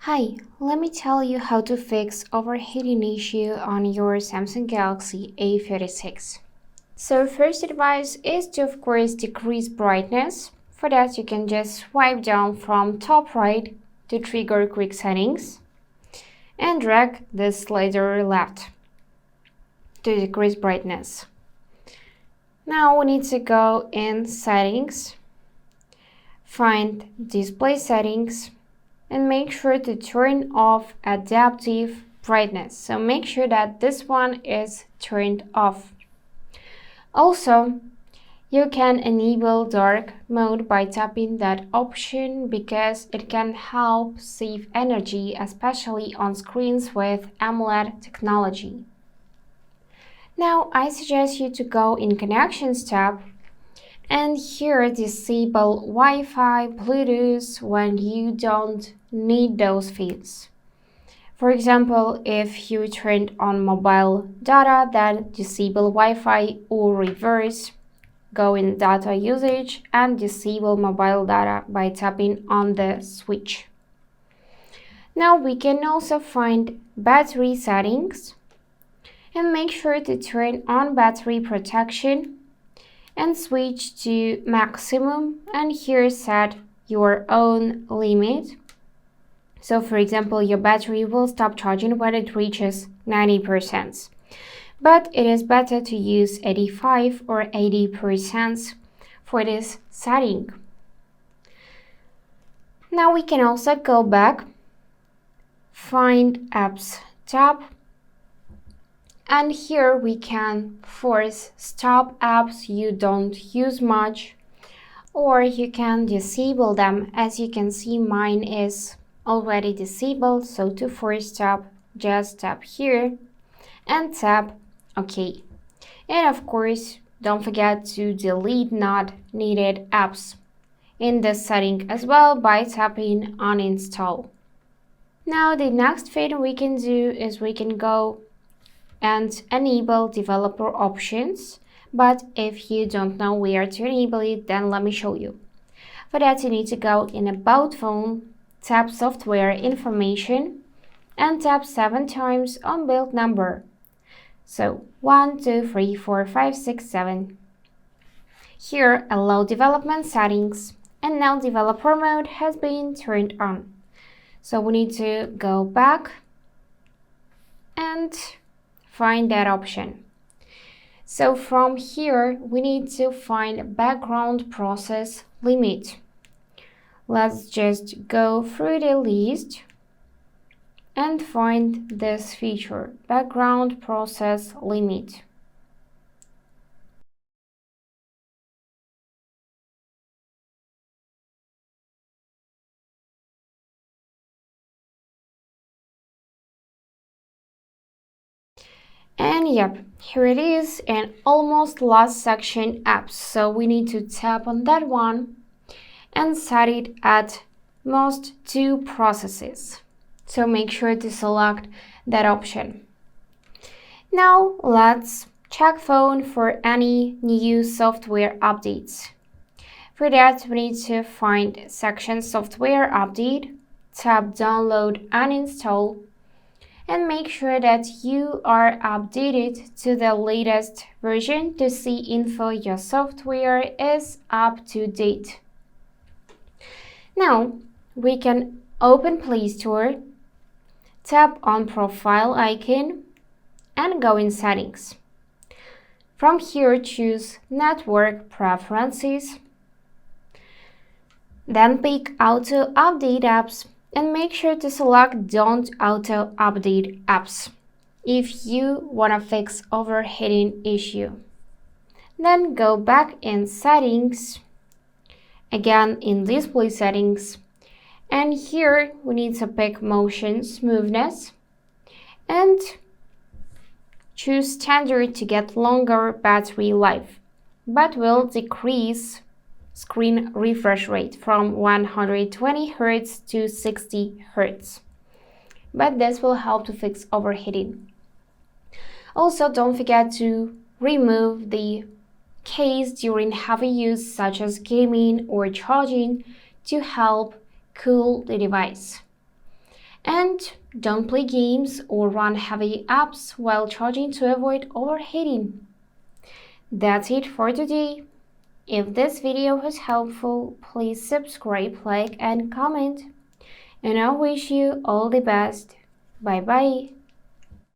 Hi, let me tell you how to fix overheating issue on your Samsung Galaxy A36. So first advice is to of course decrease brightness. For that you can just swipe down from top right to trigger quick settings and drag the slider left to decrease brightness. Now we need to go in settings, find display settings, and make sure to turn off adaptive brightness. So make sure that this one is turned off. Also, you can enable dark mode by tapping that option because it can help save energy, especially on screens with AMOLED technology. Now, I suggest you to go in Connections tab and here disable Wi-Fi, Bluetooth when you don't need those fields. For example, if you turned on mobile data, then disable Wi-Fi or reverse. Go in data usage and disable mobile data by tapping on the switch. Now we can also find battery settings and make sure to turn on battery protection and switch to maximum, and here set your own limit. So for example, your battery will stop charging when it reaches 90%. But it is better to use 85 or 80% for this setting. Now we can also go back, find Apps tab, and here we can force stop apps you don't use much, or you can disable them. As you can see, mine is already disabled, so to force stop, just tap here and tap OK. And of course, don't forget to delete not needed apps in this setting as well by tapping uninstall. Now the next thing we can do is we can go and enable developer options, but if you don't know where to enable it, then let me show you. For that you need to go in About Phone, tap Software Information, and tap 7 times on build number. So 1, 2, 3, 4, 5, 6, 7. Here allow development settings, and now developer mode has been turned on. So we need to go back and find that option. So from here we need to find background process limit. Let's just go through the list and find this feature, background process limit. And yep, here it is, and almost last section, apps. So we need to tap on that one and set it at most 2 processes. So make sure to select that option. Now let's check phone for any new software updates. For that, we need to find section software update, tap download and install, and make sure that you are updated to the latest version to see info your software is up to date. Now we can open Play Store, tap on profile icon and go in settings. From here choose network preferences, then pick auto update apps and make sure to select don't auto update apps if you want to fix overheating issue. Then go back in settings, again in display settings, and here we need to pick motion smoothness and choose standard to get longer battery life, but will decrease screen refresh rate from 120 Hz to 60 Hz. But this will help to fix overheating. Also, don't forget to remove the case during heavy use such as gaming or charging to help cool the device. And don't play games or run heavy apps while charging to avoid overheating. That's it for today. If this video was helpful, please subscribe, like, and comment. And I wish you all the best. Bye bye.